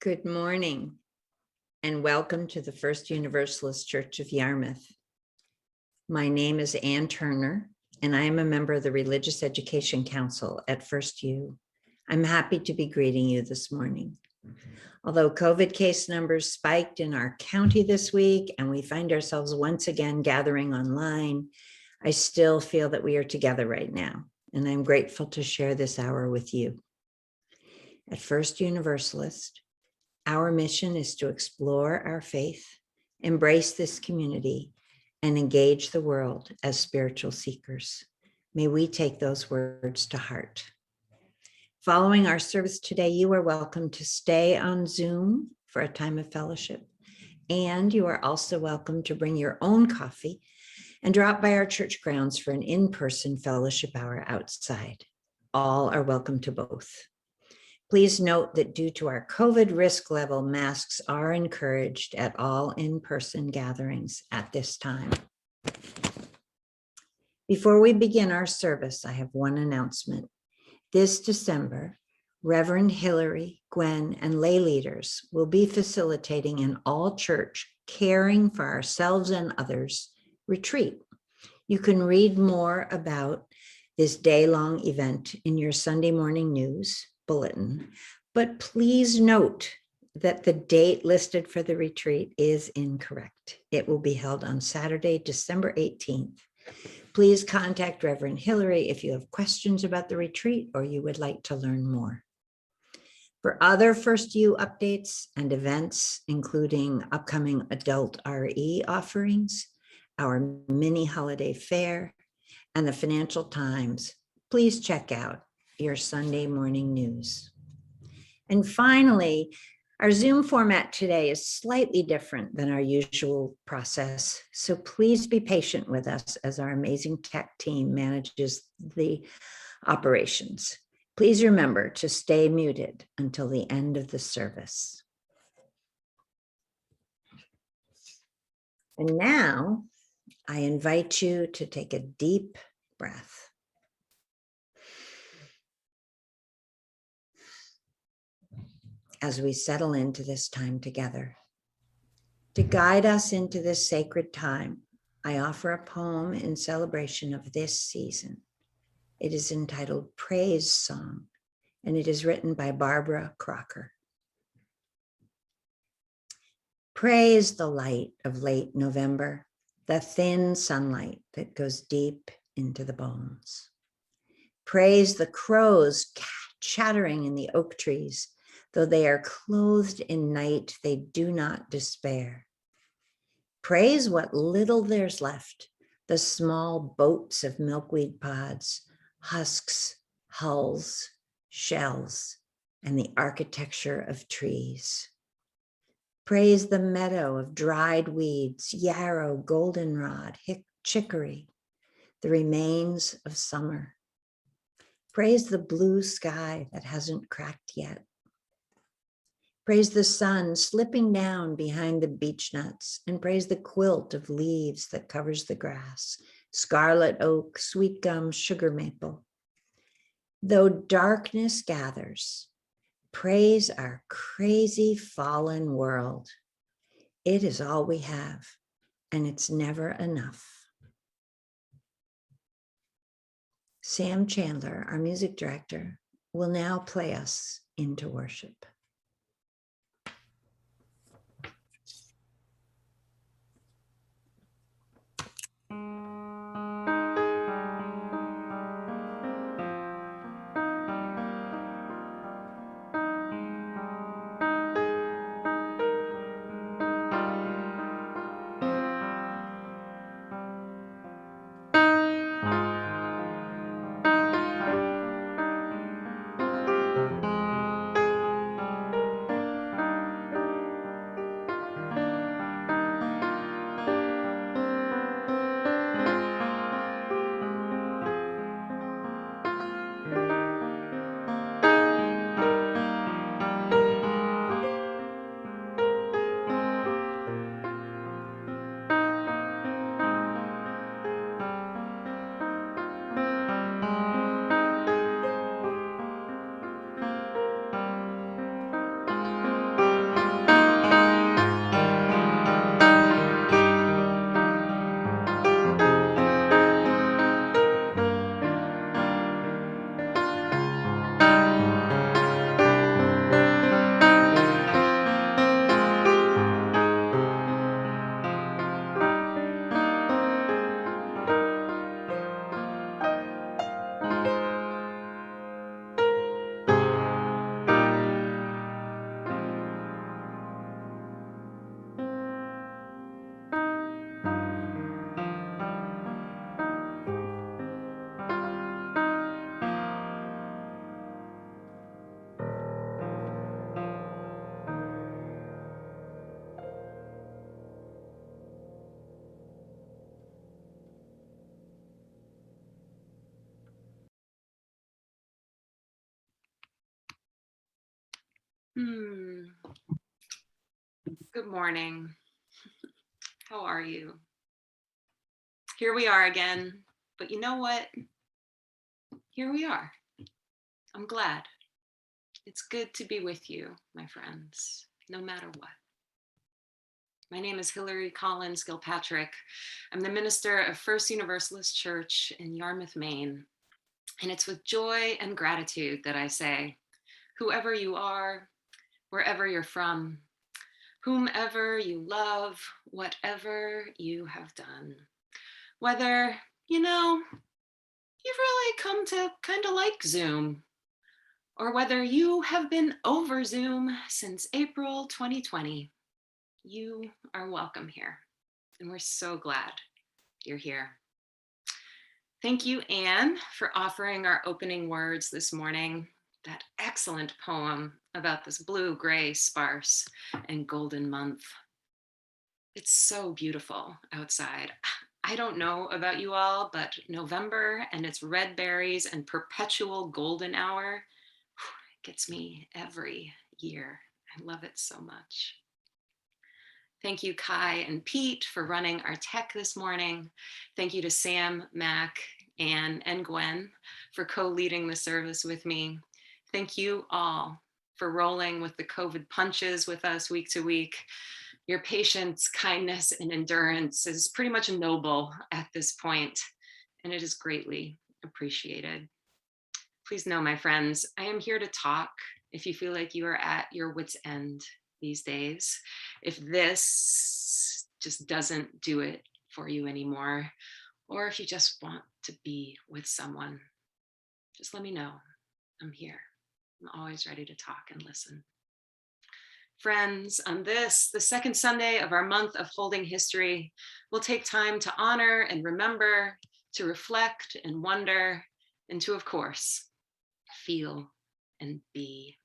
Good morning, and welcome to the First Universalist Church of Yarmouth. My name is Ann Turner, and I am a member of the Religious Education Council at First U. I'm happy to be greeting you this morning. Although COVID case numbers spiked in our county this week, and we find ourselves once again gathering online, I still feel that we are together right now, and I'm grateful to share this hour with you. At First Universalist, our mission is to explore our faith, embrace this community, and engage the world as spiritual seekers. May we take those words to heart. Following our service today, you are welcome to stay on Zoom for a time of fellowship, and you are also welcome to bring your own coffee and drop by our church grounds for an in-person fellowship hour outside. All are welcome to both. Please note that due to our COVID risk level, masks are encouraged at all in-person gatherings at this time. Before we begin our service, I have one announcement. This December, Reverend Hillary, Gwen, and lay leaders will be facilitating an all-church Caring for Ourselves and Others retreat. You can read more about this day-long event in your Sunday morning news bulletin, but please note that the date listed for the retreat is incorrect. It will be held on Saturday, December 18th. Please contact Reverend Hillary if you have questions about the retreat or you would like to learn more. For other First U updates and events, including upcoming adult RE offerings, our mini holiday fair, and the Financial Times, please check out your Sunday morning news. And finally, our Zoom format today is slightly different than our usual process, so please be patient with us as our amazing tech team manages the operations. Please remember to stay muted until the end of the service. And now I invite you to take a deep breath. As we settle into this time together. To guide us into this sacred time, I offer a poem in celebration of this season. It is entitled Praise Song, and it is written by Barbara Crocker. Praise the light of late November, the thin sunlight that goes deep into the bones. Praise the crows chattering in the oak trees. Though they are clothed in night, they do not despair. Praise what little there's left, the small boats of milkweed pods, husks, hulls, shells, and the architecture of trees. Praise the meadow of dried weeds, yarrow, goldenrod, chicory, the remains of summer. Praise the blue sky that hasn't cracked yet. Praise the sun slipping down behind the beech nuts, and praise the quilt of leaves that covers the grass, scarlet oak, sweet gum, sugar maple. Though darkness gathers, praise our crazy fallen world. It is all we have, and it's never enough. Sam Chandler, our music director, will now play us into worship. Good morning. How are you? Here we are again, but you know what? Here we are. I'm glad. It's good to be with you, my friends, no matter what. My name is Hillary Collins-Gilpatrick. I'm the minister of First Universalist Church in Yarmouth, Maine. And it's with joy and gratitude that I say, whoever you are, wherever you're from, whomever you love, whatever you have done, whether, you've really come to kind of like Zoom, or whether you have been over Zoom since April 2020, you are welcome here. And we're so glad you're here. Thank you, Anne, for offering our opening words this morning. That excellent poem about this blue, gray, sparse, and golden month. It's so beautiful outside. I don't know about you all, but November and its red berries and perpetual golden hour gets me every year. I love it so much. Thank you, Kai and Pete, for running our tech this morning. Thank you to Sam, Mac, Anne, and Gwen for co-leading the service with me. Thank you all for rolling with the COVID punches with us week to week. Your patience, kindness, and endurance is pretty much noble at this point, and it is greatly appreciated. Please know, my friends, I am here to talk if you feel like you are at your wit's end these days. If this just doesn't do it for you anymore, or if you just want to be with someone, just let me know. I'm here. I'm always ready to talk and listen. Friends, on this, the second Sunday of our month of Holding History, we'll take time to honor and remember, to reflect and wonder, and to, of course, feel and be.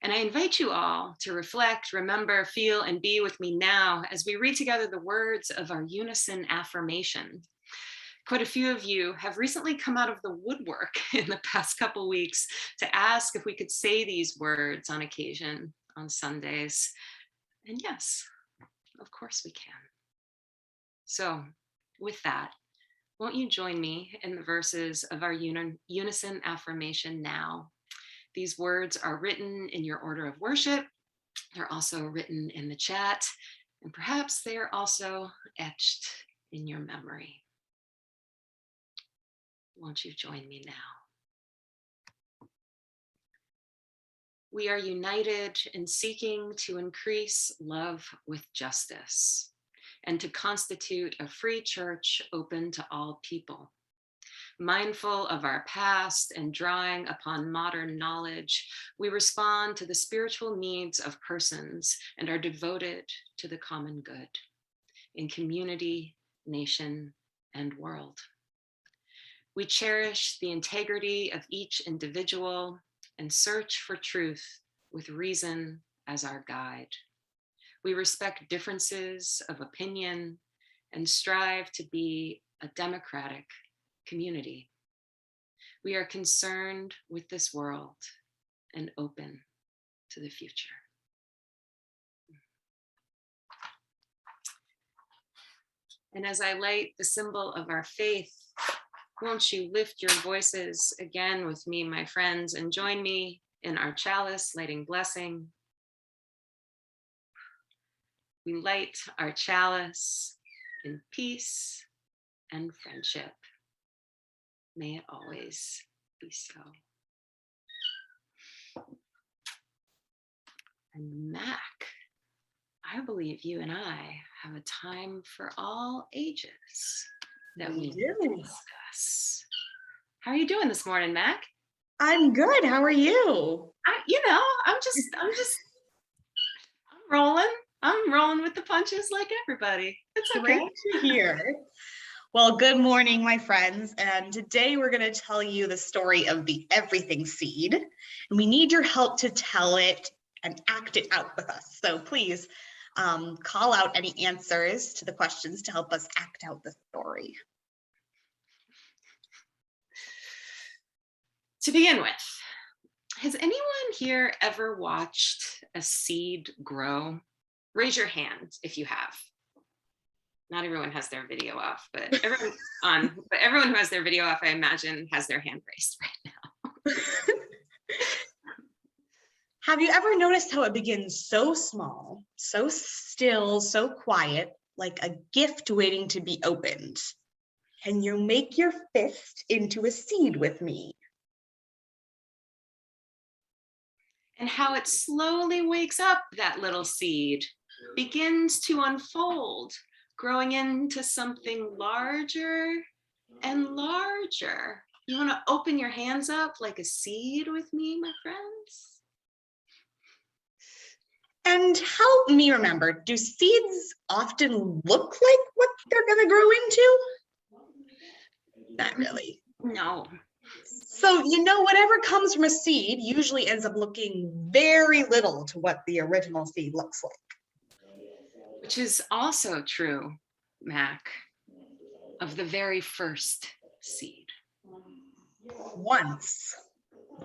And I invite you all to reflect, remember, feel, and be with me now as we read together the words of our Unison Affirmation. Quite a few of you have recently come out of the woodwork in the past couple weeks to ask if we could say these words on occasion on Sundays. And yes, of course we can. So with that, won't you join me in the verses of our Unison Affirmation now? These words are written in your order of worship. They're also written in the chat, and perhaps they are also etched in your memory. Won't you join me now? We are united in seeking to increase love with justice and to constitute a free church open to all people. Mindful of our past and drawing upon modern knowledge, we respond to the spiritual needs of persons and are devoted to the common good in community, nation, and world. We cherish the integrity of each individual and search for truth with reason as our guide. We respect differences of opinion and strive to be a democratic community. We are concerned with this world and open to the future. And as I light the symbol of our faith, won't you lift your voices again with me, my friends, and join me in our chalice lighting blessing. We light our chalice in peace and friendship. May it always be so. And Mac, I believe you and I have a time for all ages that we do discuss. How are you doing this morning, Mac? I'm good. How are you? I'm rolling. I'm rolling with the punches like everybody. It's okay. Great to hear. Well, good morning, my friends. And today we're going to tell you the story of the everything seed. And we need your help to tell it and act it out with us. So please call out any answers to the questions to help us act out the story. To begin with, Has anyone here ever watched a seed grow? Raise your hand if you have. Not everyone has their video off, but everyone who has their video off, I imagine, has their hand raised right now. Have you ever noticed how it begins so small, so still, so quiet, like a gift waiting to be opened? Can you make your fist into a seed with me? And how it slowly wakes up, that little seed, begins to unfold, growing into something larger and larger. You want to open your hands up like a seed with me, my friends? And help me remember, do seeds often look like what they're going to grow into? Not really. No. So, whatever comes from a seed usually ends up looking very little to what the original seed looks like. Which is also true, Mac, of the very first seed. Once,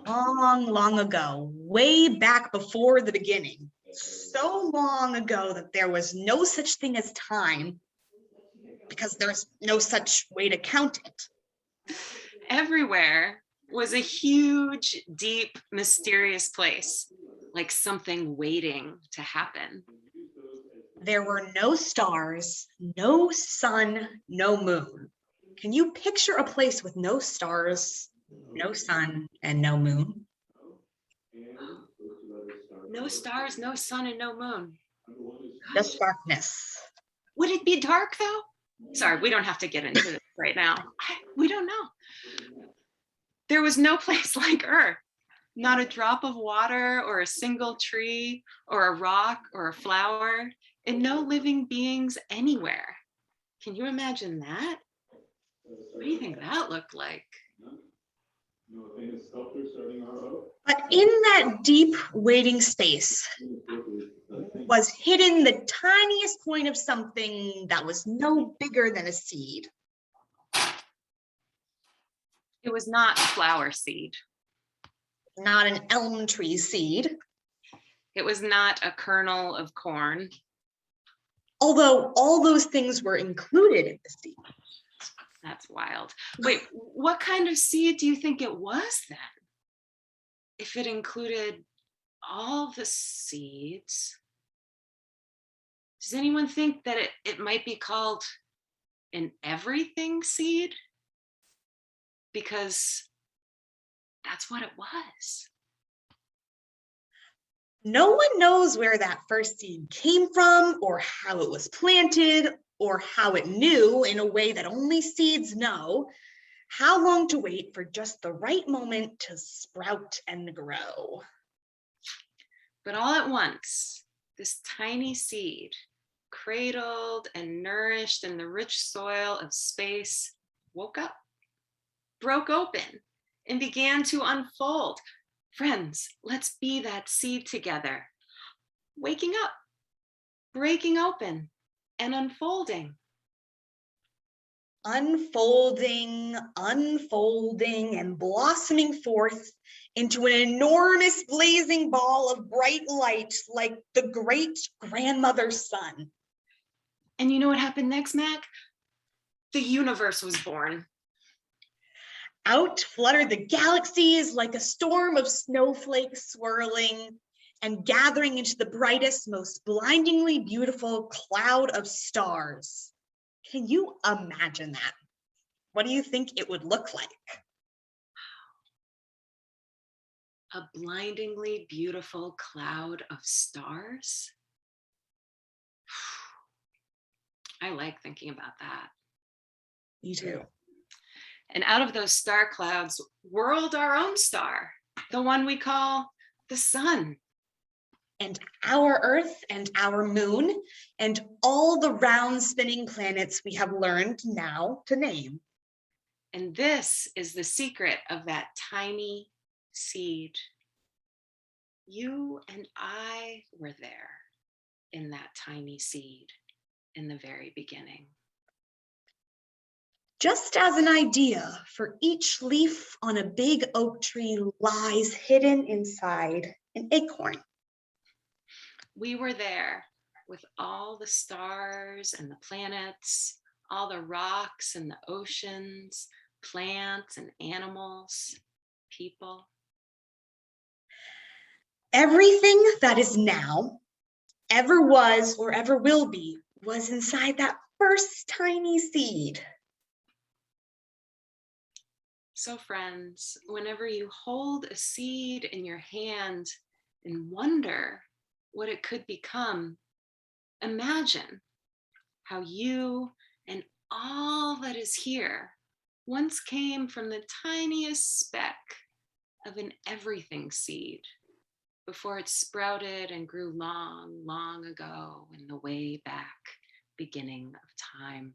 long, long ago, way back before the beginning, so long ago that there was no such thing as time because there's no such way to count it. Everywhere was a huge, deep, mysterious place, like something waiting to happen. There were no stars, no sun, no moon. Can you picture a place with no stars, no sun, and no moon? No stars, no sun, and no moon. Just darkness. Would it be dark though? Sorry, we don't have to get into this right now. We don't know. There was no place like Earth. Not a drop of water or a single tree or a rock or a flower, and no living beings anywhere. Can you imagine that? What do you think that looked like? But in that deep waiting space was hidden the tiniest point of something that was no bigger than a seed. It was not a flower seed. Not an elm tree seed. It was not a kernel of corn. Although all those things were included in the seed. That's wild. Wait, what kind of seed do you think it was then? If it included all the seeds, does anyone think that it might be called an everything seed? Because that's what it was. No one knows where that first seed came from or how it was planted or how it knew, in a way that only seeds know, how long to wait for just the right moment to sprout and grow. But all at once, this tiny seed, cradled and nourished in the rich soil of space, woke up, broke open, and began to unfold. Friends, let's be that seed together. Waking up, breaking open, and unfolding. Unfolding, unfolding, and blossoming forth into an enormous blazing ball of bright light like the great grandmother's sun. And you know what happened next, Mac? The universe was born. Out fluttered the galaxies like a storm of snowflakes swirling and gathering into the brightest, most blindingly beautiful cloud of stars. Can you imagine that? What do you think it would look like? A blindingly beautiful cloud of stars? I like thinking about that. Me too. And out of those star clouds whirled our own star, the one we call the sun. And our Earth and our moon and all the round spinning planets we have learned now to name. And this is the secret of that tiny seed. You and I were there in that tiny seed in the very beginning. Just as an idea, for each leaf on a big oak tree lies hidden inside an acorn. We were there with all the stars and the planets, all the rocks and the oceans, plants and animals, people. Everything that is now, ever was, or ever will be, was inside that first tiny seed. So friends, whenever you hold a seed in your hand and wonder what it could become, imagine how you and all that is here once came from the tiniest speck of an everything seed before it sprouted and grew long, long ago in the way back beginning of time.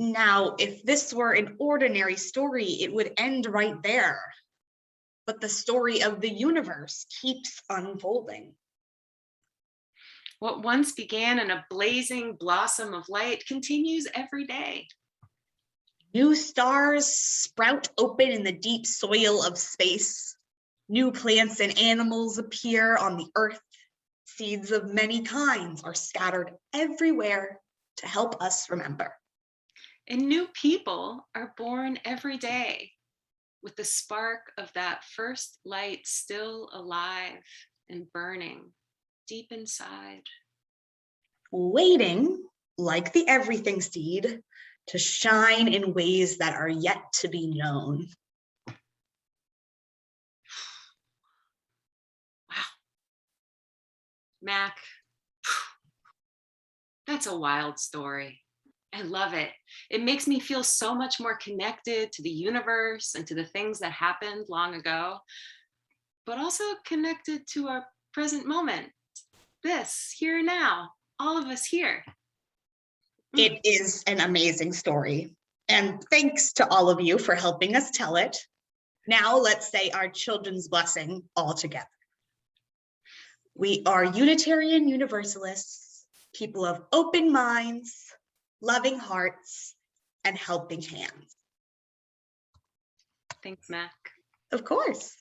Now, if this were an ordinary story, it would end right there. But the story of the universe keeps unfolding. What once began in a blazing blossom of light continues every day. New stars sprout open in the deep soil of space. New plants and animals appear on the earth. Seeds of many kinds are scattered everywhere to help us remember. And new people are born every day with the spark of that first light still alive and burning deep inside. Waiting, like the everything seed, to shine in ways that are yet to be known. Wow. Mac, that's a wild story. I love it. It makes me feel so much more connected to the universe and to the things that happened long ago, but also connected to our present moment. This, here now, all of us here. It is an amazing story. And thanks to all of you for helping us tell it. Now let's say our children's blessing all together. We are Unitarian Universalists, people of open minds, loving hearts, and helping hands. Thanks, Mac. Of course.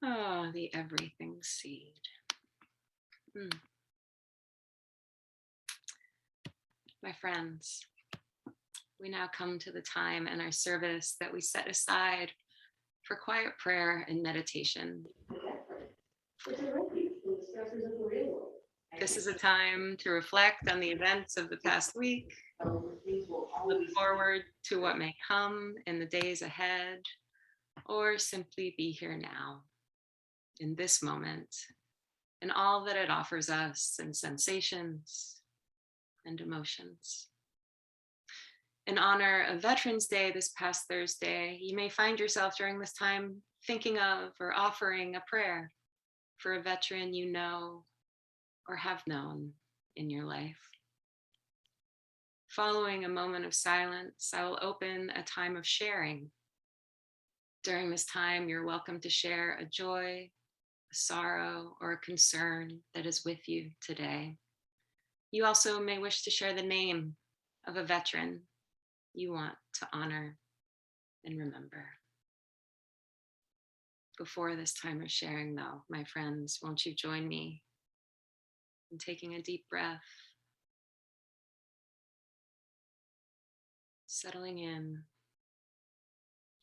Oh, the everything seed. My friends, we now come to the time in our service that we set aside for quiet prayer and meditation. This is a time to reflect on the events of the past week, look forward to what may come in the days ahead, or simply be here now, in this moment, and all that it offers us in sensations and emotions. In honor of Veterans Day this past Thursday, you may find yourself during this time thinking of or offering a prayer for a veteran you know or have known in your life. Following a moment of silence, I will open a time of sharing. During this time, you're welcome to share a joy, a sorrow, or a concern that is with you today. You also may wish to share the name of a veteran you want to honor and remember. Before this time of sharing, though, my friends, won't you join me in taking a deep breath, settling in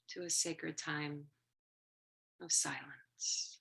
to a sacred time of silence.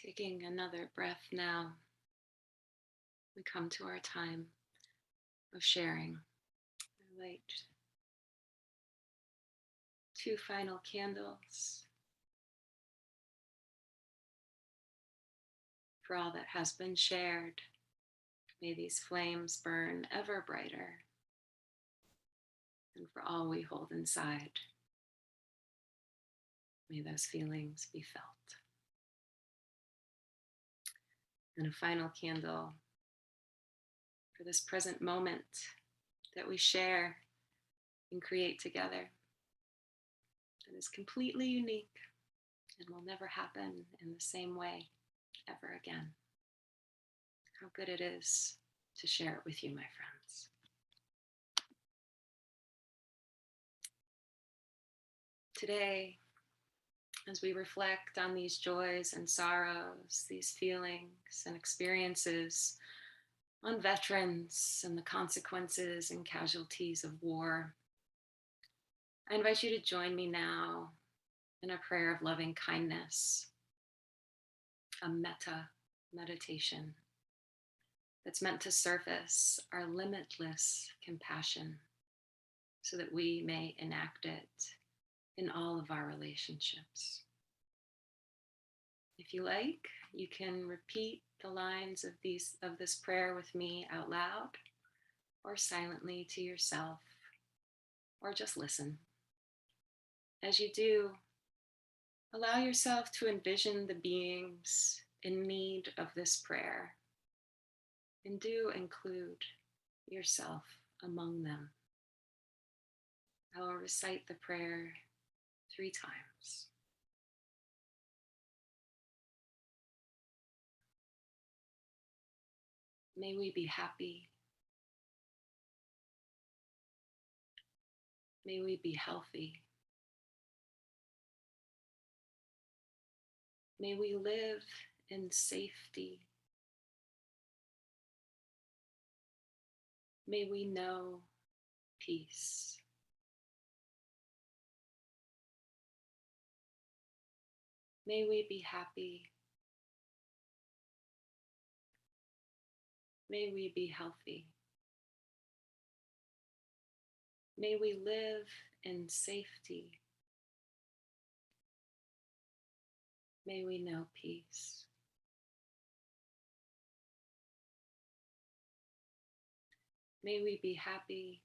Taking another breath now, we come to our time of sharing. I light 2 final candles for all that has been shared. May these flames burn ever brighter, and for all we hold inside, may those feelings be felt. And a final candle for this present moment that we share and create together, that is completely unique and will never happen in the same way ever again. How good it is to share it with you, my friends. Today, as we reflect on these joys and sorrows, these feelings and experiences, on veterans and the consequences and casualties of war, I invite you to join me now in a prayer of loving kindness, a metta meditation that's meant to surface our limitless compassion so that we may enact it in all of our relationships. If you like, you can repeat the lines of this prayer with me out loud, or silently to yourself, or just listen. As you do, allow yourself to envision the beings in need of this prayer, and do include yourself among them. I will recite the prayer 3 times. May we be happy. May we be healthy. May we live in safety. May we know peace. May we be happy. May we be healthy. May we live in safety. May we know peace. May we be happy.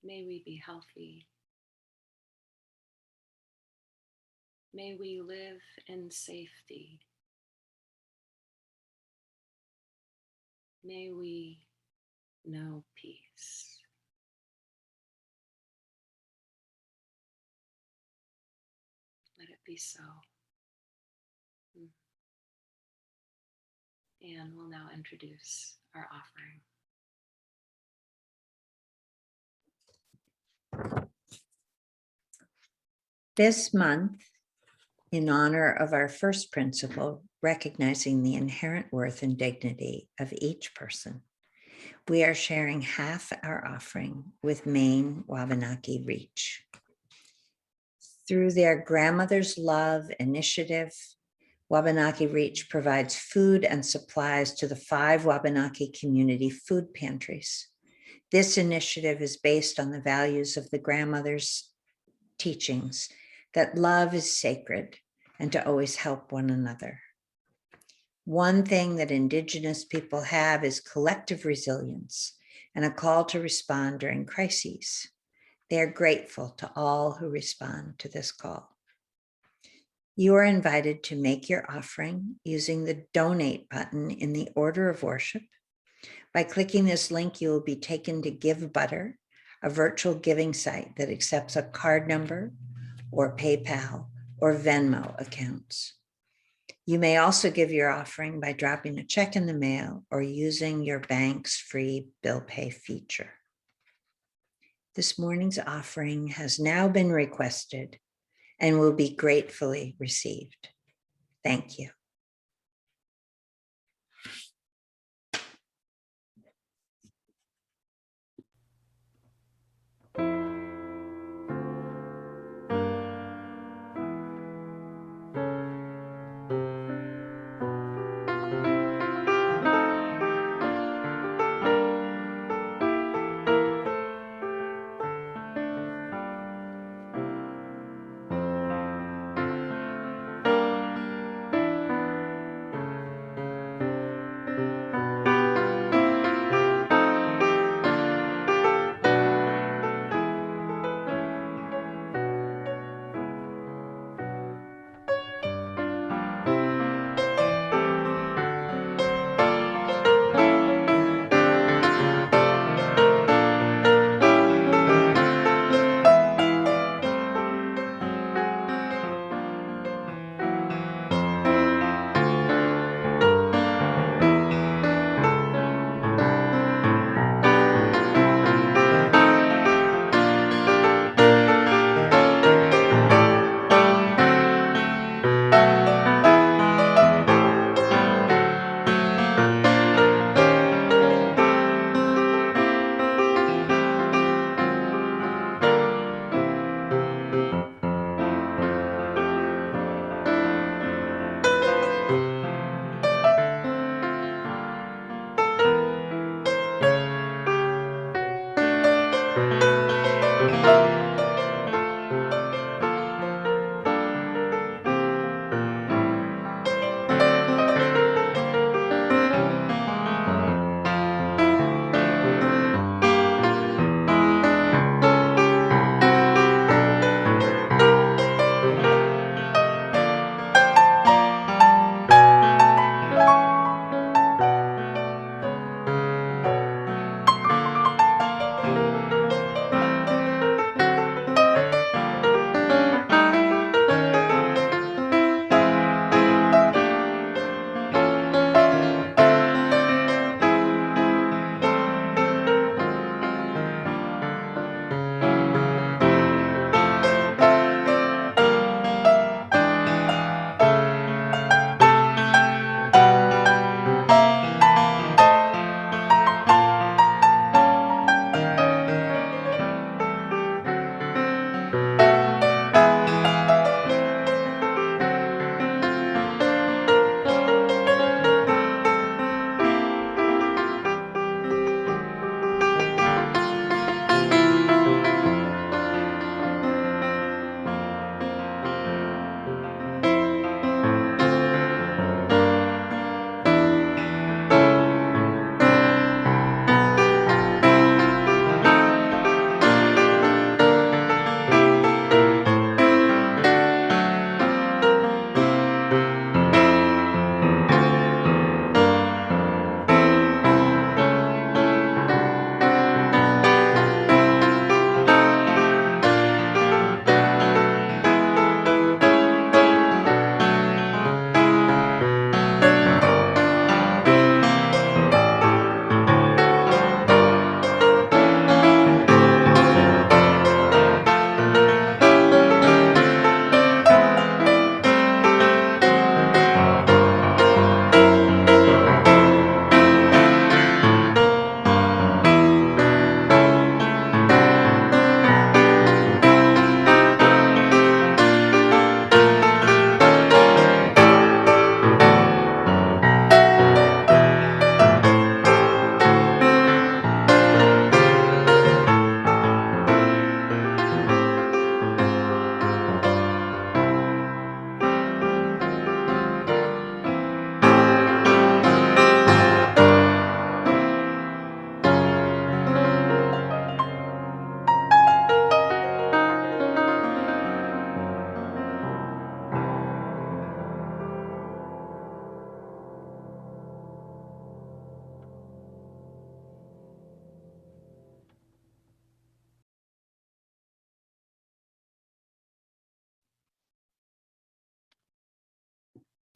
May we be healthy. May we live in safety. May we know peace. Let it be so. And we'll now introduce our offering. This month, in honor of our first principle, recognizing the inherent worth and dignity of each person, we are sharing half our offering with Maine Wabanaki Reach. Through their Grandmother's Love initiative, Wabanaki Reach provides food and supplies to the 5 Wabanaki community food pantries. This initiative is based on the values of the grandmother's teachings that love is sacred and to always help one another. One thing that Indigenous people have is collective resilience and a call to respond during crises. They are grateful to all who respond to this call. You are invited to make your offering using the donate button in the order of worship. By clicking this link, you will be taken to Give Butter, a virtual giving site that accepts a card number or PayPal or Venmo accounts. You may also give your offering by dropping a check in the mail or using your bank's free bill pay feature. This morning's offering has now been requested and will be gratefully received. Thank you.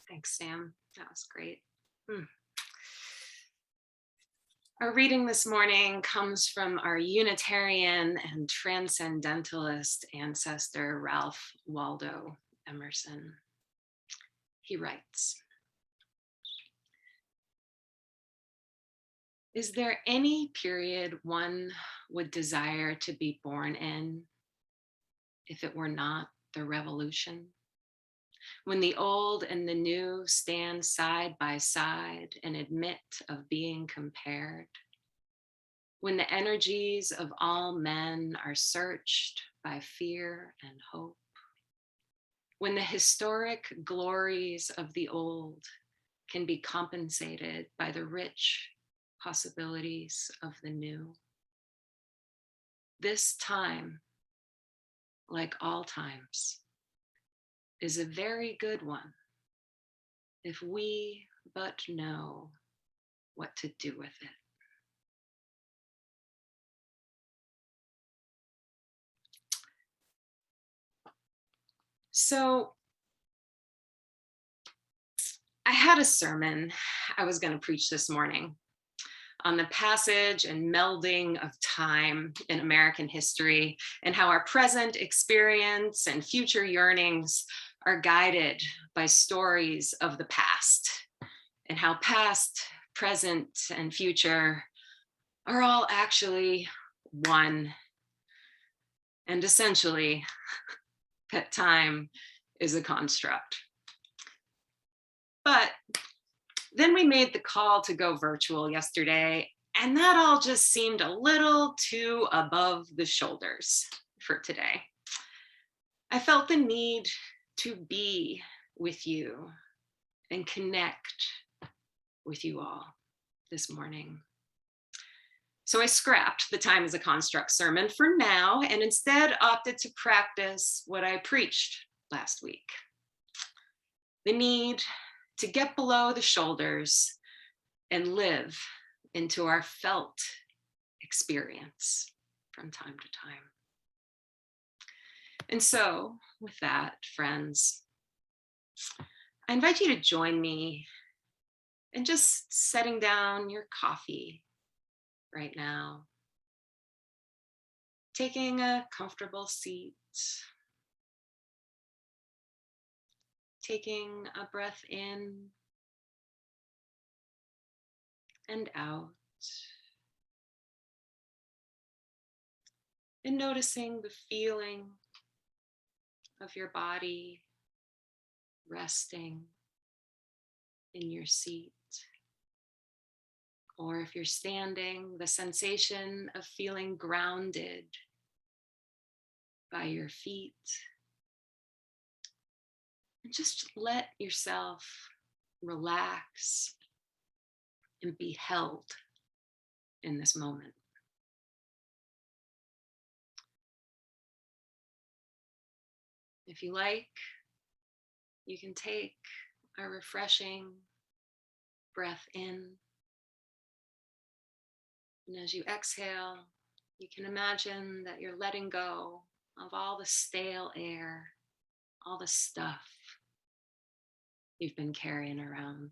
Thanks, Sam. That was great. Our reading this morning comes from our Unitarian and Transcendentalist ancestor, Ralph Waldo Emerson. He writes, "Is there any period one would desire to be born in if it were not the revolution? When the old and the new stand side by side and admit of being compared, when the energies of all men are searched by fear and hope, when the historic glories of the old can be compensated by the rich possibilities of the new. This time, like all times, is a very good one if we but know what to do with it. So I had a sermon I was going to preach this morning on the passage and melding of time in American history and how our present experience and future yearnings are guided by stories of the past, and how past, present, and future are all actually one, and essentially that time is a construct. But then we made the call to go virtual yesterday, and that all just seemed a little too above the shoulders for today. I felt the need to be with you and connect with you all this morning. So I scrapped the time as a construct sermon for now and instead opted to practice what I preached last week. The need to get below the shoulders and live into our felt experience from time to time. And so, with that, friends, I invite you to join me in just setting down your coffee right now, taking a comfortable seat, taking a breath in and out, and noticing the feeling of your body resting in your seat. Or if you're standing, the sensation of feeling grounded by your feet. And just let yourself relax and be held in this moment. If you like, you can take a refreshing breath in. And as you exhale, you can imagine that you're letting go of all the stale air, all the stuff you've been carrying around.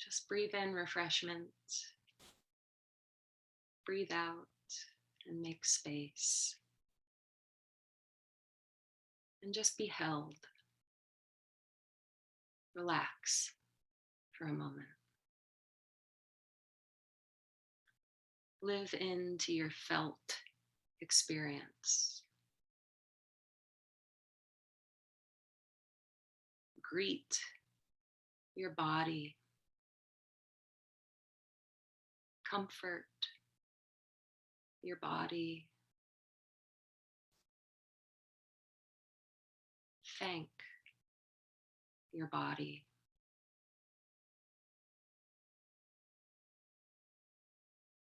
Just breathe in refreshment, breathe out, and make space. And just be held. Relax for a moment. Live into your felt experience. Greet your body. Comfort your body. Thank your body.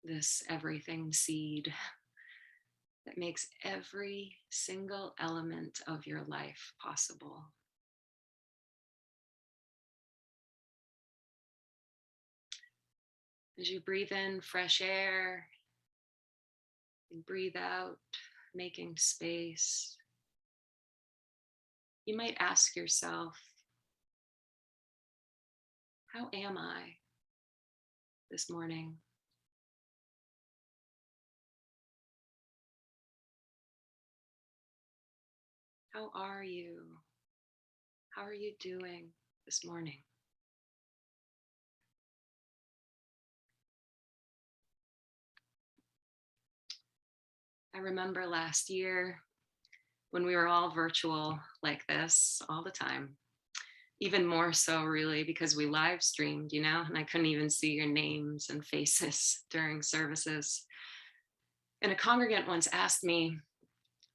This everything seed that makes every single element of your life possible. As you breathe in fresh air and breathe out, making space, you might ask yourself, how am I this morning? How are you? How are you doing this morning? I remember last year when we were all virtual like this all the time, even more so really because we live streamed, and I couldn't even see your names and faces during services. And a congregant once asked me,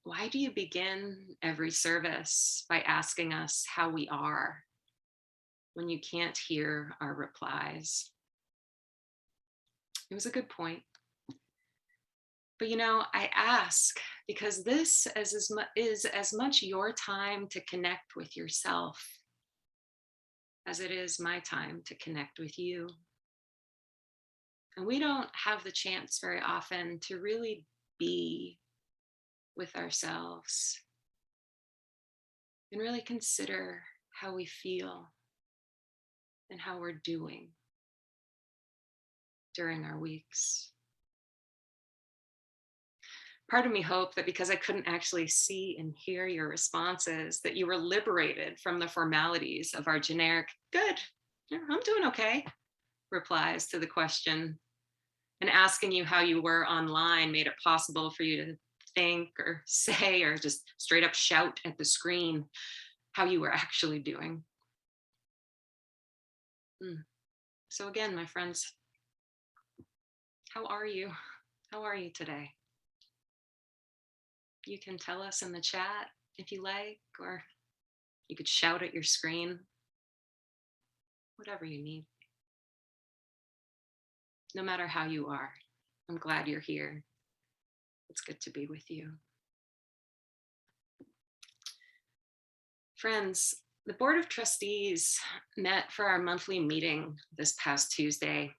why do you begin every service by asking us how we are when you can't hear our replies? It was a good point. But I ask because this is as much your time to connect with yourself as it is my time to connect with you. And we don't have the chance very often to really be with ourselves and really consider how we feel and how we're doing during our weeks. Part of me hoped that because I couldn't actually see and hear your responses, that you were liberated from the formalities of our generic, good, yeah, I'm doing okay, replies to the question. And asking you how you were online made it possible for you to think or say or just straight up shout at the screen how you were actually doing. So again, my friends, how are you? How are you today? You can tell us in the chat if you like, or you could shout at your screen, whatever you need. No matter how you are, I'm glad you're here. It's good to be with you. Friends, the Board of Trustees met for our monthly meeting this past Tuesday,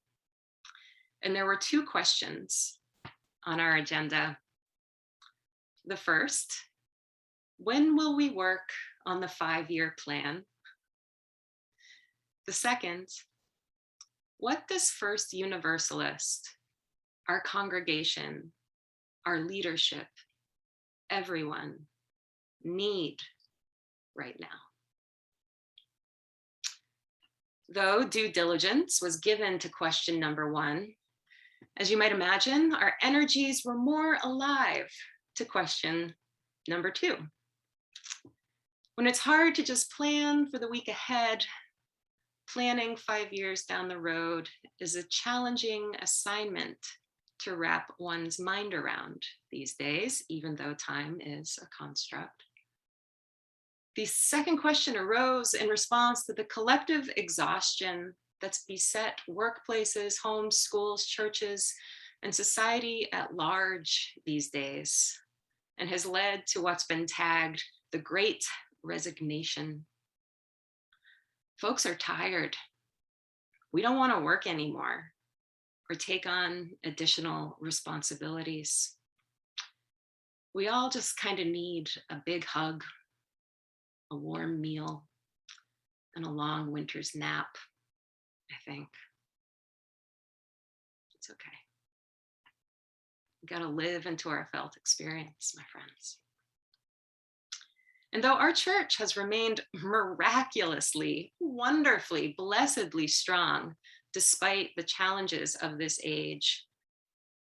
and there were 2 questions on our agenda. The first, when will we work on the 5-year plan? The second, what does First Universalist, our congregation, our leadership, everyone need right now? Though due diligence was given to question number 1, as you might imagine, our energies were more alive to question number 2. When it's hard to just plan for the week ahead, planning 5 years down the road is a challenging assignment to wrap one's mind around these days, even though time is a construct. The second question arose in response to the collective exhaustion that's beset workplaces, homes, schools, churches, and society at large these days, and has led to what's been tagged the Great Resignation. Folks are tired. We don't want to work anymore or take on additional responsibilities. We all just kind of need a big hug, a warm meal, and a long winter's nap, I think. It's okay. We got to live into our felt experience, my friends. And though our church has remained miraculously, wonderfully, blessedly strong, despite the challenges of this age,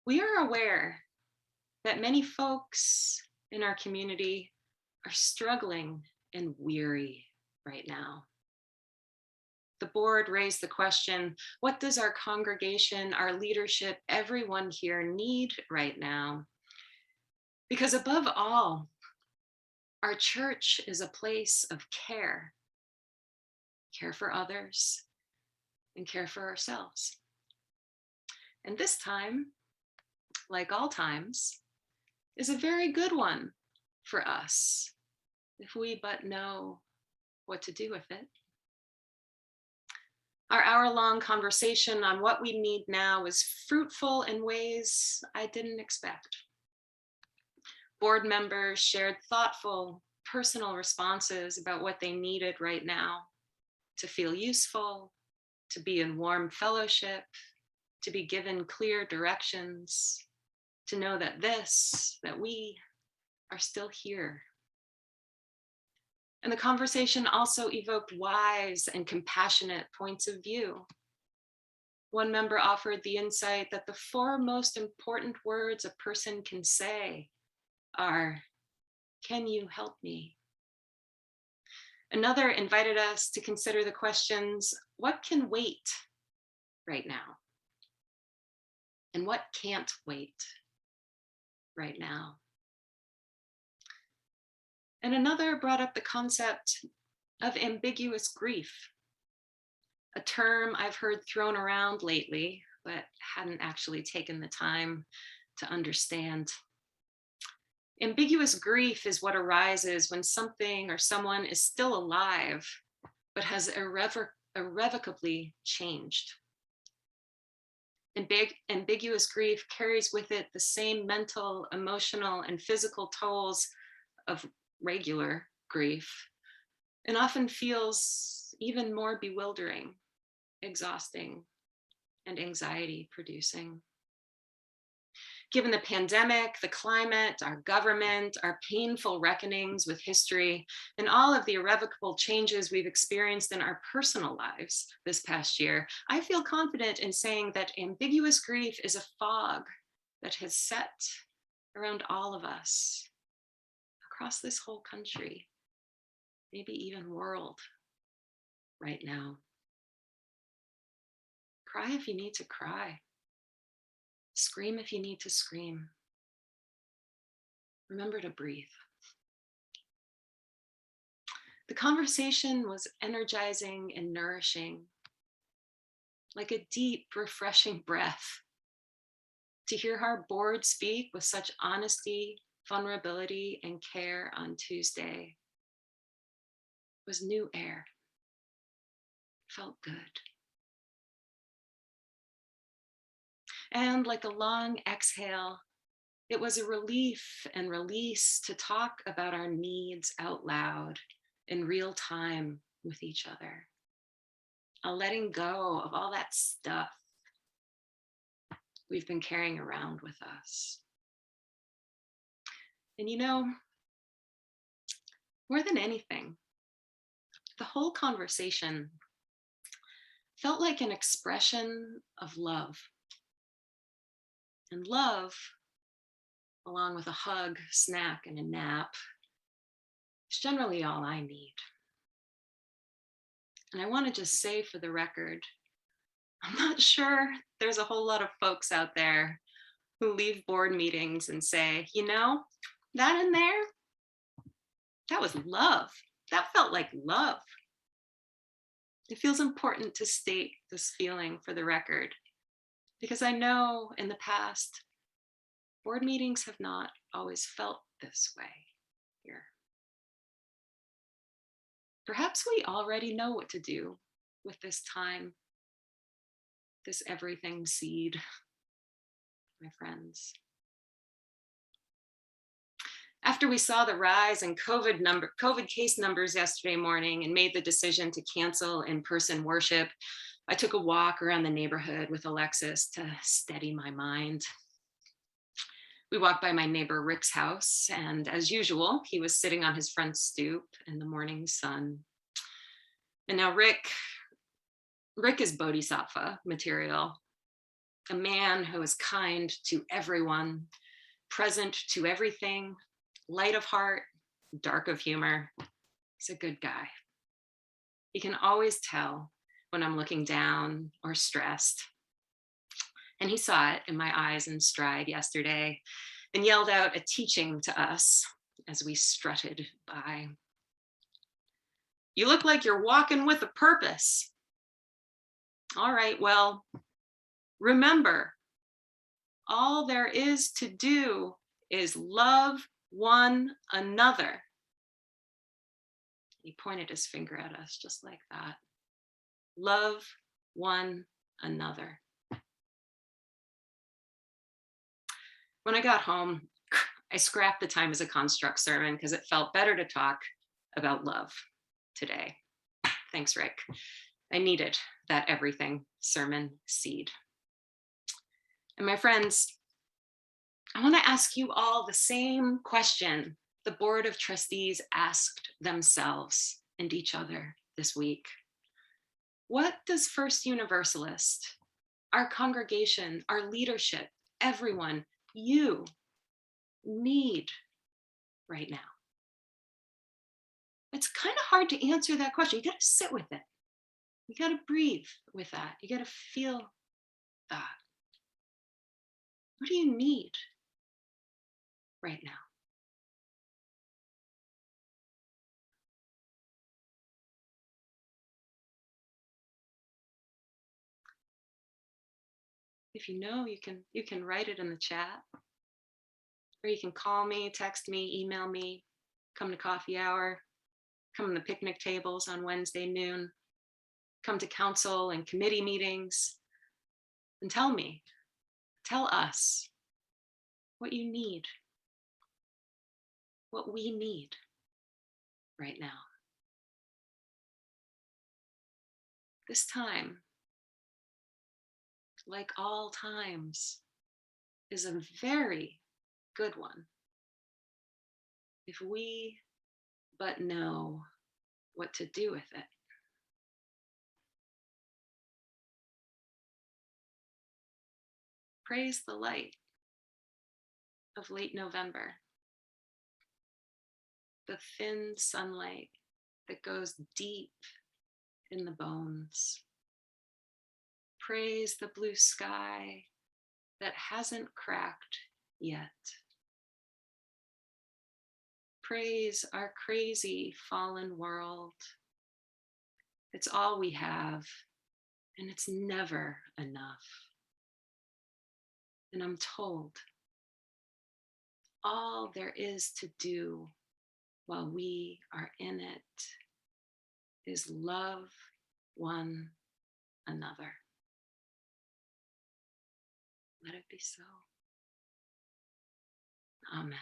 we are aware that many folks in our community are struggling and weary right now. The board raised the question, what does our congregation, our leadership, everyone here need right now? Because above all, our church is a place of care for others and care for ourselves. And this time, like all times, is a very good one for us, if we but know what to do with it. Our hour-long conversation on what we need now was fruitful in ways I didn't expect. Board members shared thoughtful, personal responses about what they needed right now to feel useful, to be in warm fellowship, to be given clear directions, to know that we are still here. And the conversation also evoked wise and compassionate points of view. One member offered the insight that the 4 most important words a person can say are, can you help me? Another invited us to consider the questions, what can wait right now? And what can't wait right now? And another brought up the concept of ambiguous grief, a term I've heard thrown around lately, but hadn't actually taken the time to understand. Ambiguous grief is what arises when something or someone is still alive, but has irrevocably changed. Ambiguous grief carries with it the same mental, emotional, and physical tolls of regular grief, and often feels even more bewildering, exhausting, and anxiety producing. Given the pandemic, the climate, our government, our painful reckonings with history, and all of the irrevocable changes we've experienced in our personal lives this past year, I feel confident in saying that ambiguous grief is a fog that has set around all of us across this whole country, maybe even world right now. Cry if you need to cry. Scream if you need to scream. Remember to breathe. The conversation was energizing and nourishing, like a deep, refreshing breath. To hear our board speak with such honesty, vulnerability, and care on Tuesday was new air. Felt good. And like a long exhale, it was a relief and release to talk about our needs out loud in real time with each other. A letting go of all that stuff we've been carrying around with us. And you know, more than anything, the whole conversation felt like an expression of love. And love, along with a hug, snack, and a nap, is generally all I need. And I want to just say for the record, I'm not sure there's a whole lot of folks out there who leave board meetings and say, you know, that in there, that was love. That felt like love. It feels important to state this feeling for the record, because I know in the past, board meetings have not always felt this way here. Perhaps we already know what to do with this time, this everything seed, my friends. After we saw the rise in COVID case numbers yesterday morning and made the decision to cancel in-person worship, I took a walk around the neighborhood with Alexis to steady my mind. We walked by my neighbor Rick's house, and as usual, he was sitting on his front stoop in the morning sun. And now Rick is bodhisattva material, a man who is kind to everyone, present to everything, light of heart, dark of humor. He's a good guy. He can always tell when I'm looking down or stressed. And he saw it in my eyes in stride yesterday and yelled out a teaching to us as we strutted by. You look like you're walking with a purpose. All right, well, remember, all there is to do is love one another. He pointed his finger at us just like that. Love one another. When I got home, I scrapped the time as a construct sermon because it felt better to talk about love today. Thanks, Rick. I needed that everything sermon seed. And my friends, I want to ask you all the same question the Board of Trustees asked themselves and each other this week. What does First Universalist, our congregation, our leadership, everyone, you need right now? It's kind of hard to answer that question. You got to sit with it. You got to breathe with that. You got to feel that. What do you need right now? If you know, you can write it in the chat. Or you can call me, text me, email me, come to coffee hour, come to the picnic tables on Wednesday noon, come to council and committee meetings, and tell us what you need, what we need right now. This time, like all times, is a very good one if we but know what to do with it. Praise the light of late November, the thin sunlight that goes deep in the bones. Praise the blue sky that hasn't cracked yet. Praise our crazy fallen world. It's all we have, and it's never enough. And I'm told all there is to do while we are in it is love one another. Let it be so. Amen.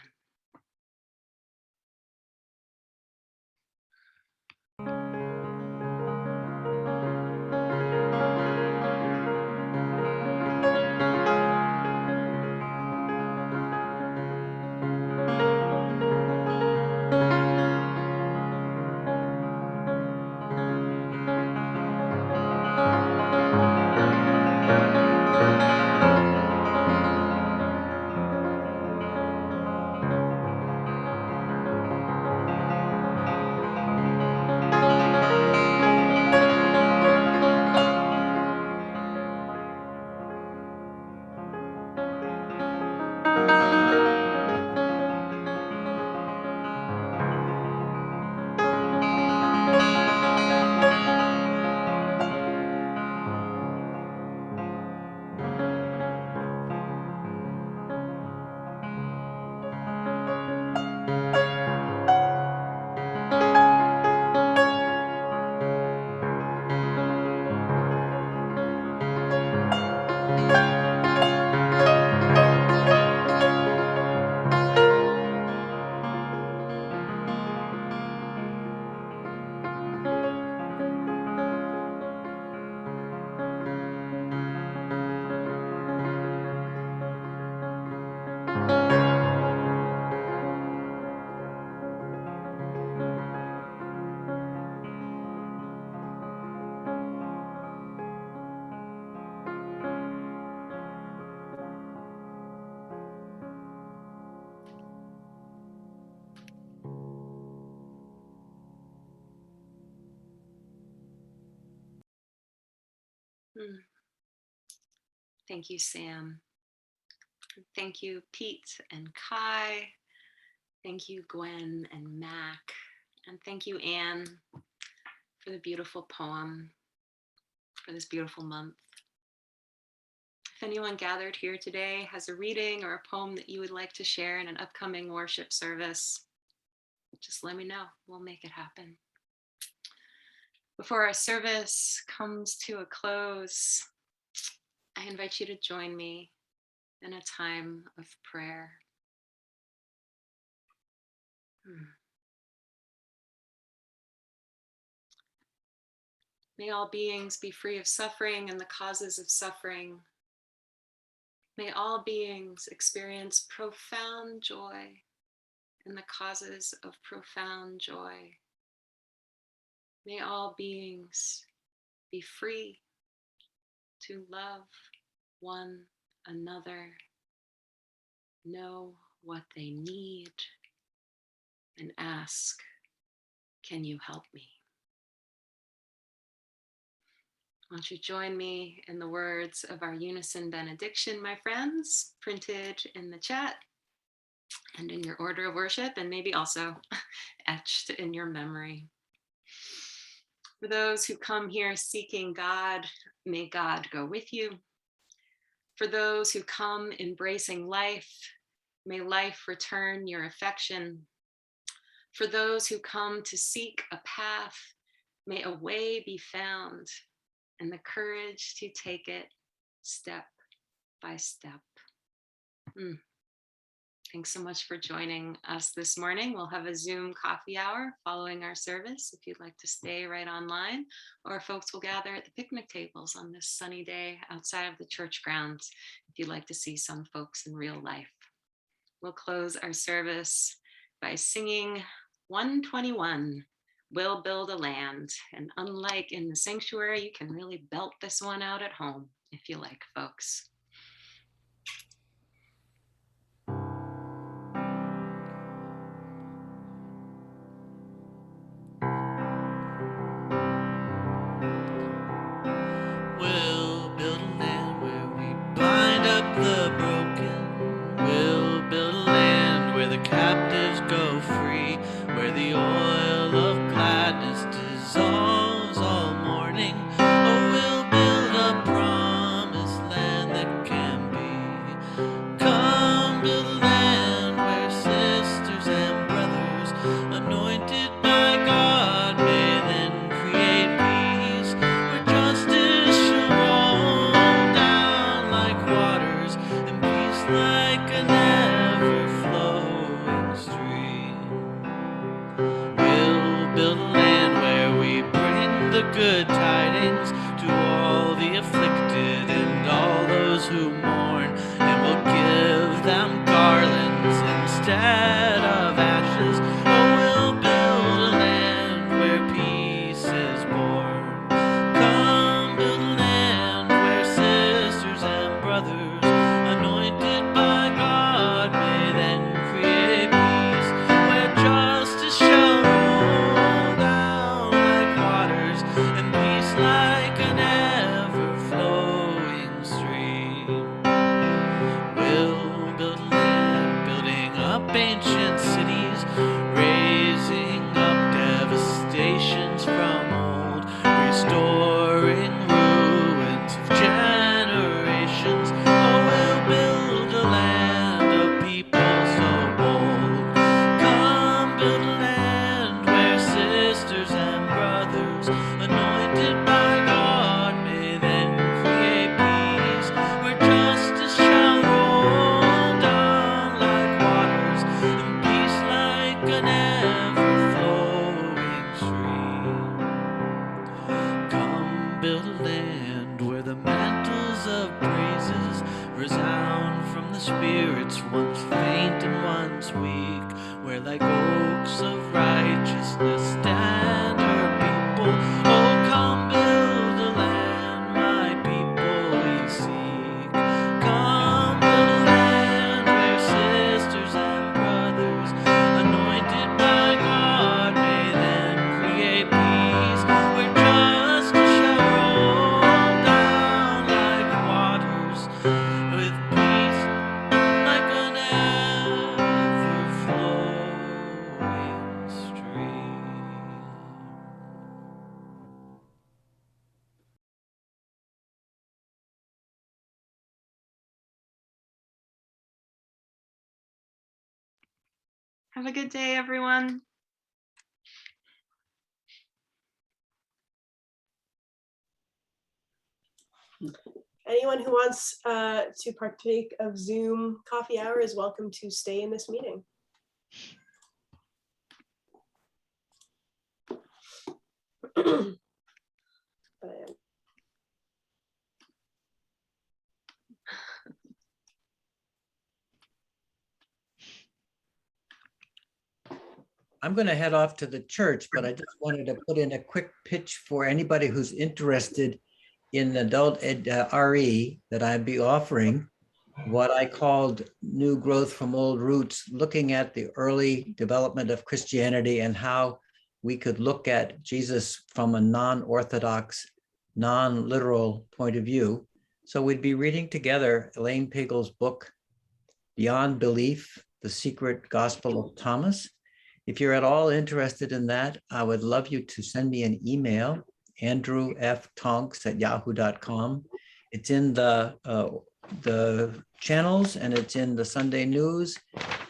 Thank you, Sam. Thank you, Pete and Kai. Thank you, Gwen and Mac. And thank you, Anne, for the beautiful poem for this beautiful month. If anyone gathered here today has a reading or a poem that you would like to share in an upcoming worship service, just let me know. We'll make it happen. Before our service comes to a close, I invite you to join me in a time of prayer. May all beings be free of suffering and the causes of suffering. May all beings experience profound joy and the causes of profound joy. May all beings be free to love one another, know what they need, and ask, can you help me? Won't you join me in the words of our Unison benediction, my friends, printed in the chat and in your order of worship, and maybe also etched in your memory. For those who come here seeking God, may God go with you. For those who come embracing life, May life return your affection. For those who come to seek a path, may a way be found and the courage to take it step by step. Thanks so much for joining us this morning. We'll have a Zoom coffee hour following our service if you'd like to stay right online, or folks will gather at the picnic tables on this sunny day outside of the church grounds if you'd like to see some folks in real life. We'll close our service by singing 121, We'll Build a Land. And unlike in the sanctuary, you can really belt this one out at home if you like, folks. We'll build a land where we bind up the broken. We'll build a land where the captives go free, where the oil of gladness dissolves all mourning. Oh, we'll build a promised land that can be. Come build a land where sisters and brothers, anointed by God, may then create peace, where justice shall roll down like waters, and peace like an ever-flowing stream. We'll build a land where we bring the good tidings to all the afflicted and all those who mourn, and we'll give them garlands instead of ashes. Oh, we'll build a land where peace is born. Come build a land where sisters and brothers, anointed by God, may then create peace, where justice shall roll down like waters, and peace like an ever-flowing stream. We'll build a land, building up ancient cities, raising up devastations from old, restoring ruins of generations. Oh, we'll build a land of people so bold. Come build a land where sisters and brothers, anointed by God, may then create peace, where justice shall roll down like waters, and peace like an ever-flowing stream. Come build a land where the mantles of praises resound from the spirits, once faint and once weak, where like oaks of righteousness stand her people. Oh, come build a land, my people we seek. Come build a land where sisters and brothers, anointed by God, may then create peace, where justice shall roll down like waters, with peace like an ever-flowing stream. Have a good day, everyone. Anyone who wants to partake of Zoom coffee hour is welcome to stay in this meeting. I'm going to head off to the church, but I just wanted to put in a quick pitch for anybody who's interested in adult ed, RE, that I'd be offering what I called New Growth from Old Roots, looking at the early development of Christianity and how we could look at Jesus from a non-orthodox, non-literal point of view. So we'd be reading together Elaine Pigel's book, Beyond Belief, The Secret Gospel of Thomas. If you're at all interested in that, I would love you to send me an email, andrewftonks@yahoo.com. It's in the the channels, and it's in the Sunday news.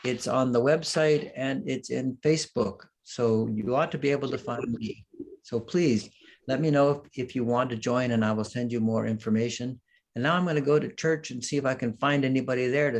It's on the website, and it's in Facebook. So you ought to be able to find me. So please let me know if you want to join, and I will send you more information. And now I'm going to go to church and see if I can find anybody there to